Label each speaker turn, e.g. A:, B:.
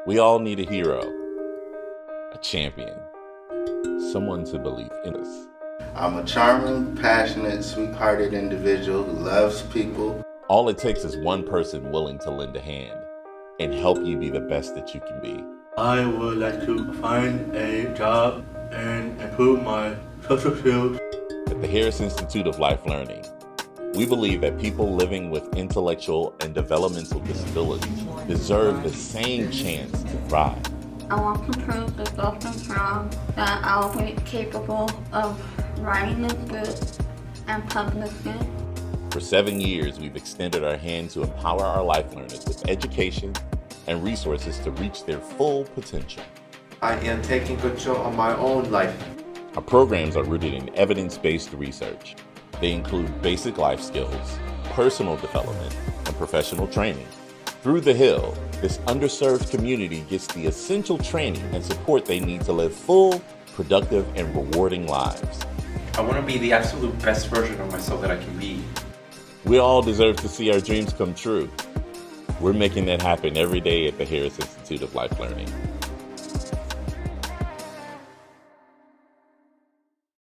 A: We all need a hero, a champion, someone to believe in us.
B: I'm a charming, passionate, sweet-hearted individual who loves people.
A: All it takes is one person willing to lend a hand and help you be the best that you can be.
C: I would like to find a job and improve my social skills.
A: At the Harris Institute of Life Learning, we believe that people living with intellectual and developmental disabilities deserve the same chance to thrive.
D: I want to prove to Dr. Brown that I'll be capable of writing a book and publishing it.
A: For 7 years, we've extended our hand to empower our life learners with education and resources to reach their full potential.
E: I am taking control of my own life.
A: Our programs are rooted in evidence-based research. They include basic life skills, personal development, and professional training. Through The Hill, this underserved community gets the essential training and support they need to live full, productive, and rewarding lives.
F: I want to be the absolute best version of myself that I can be.
A: We all deserve to see our dreams come true. We're making that happen every day at the Harris Institute of Life Learning.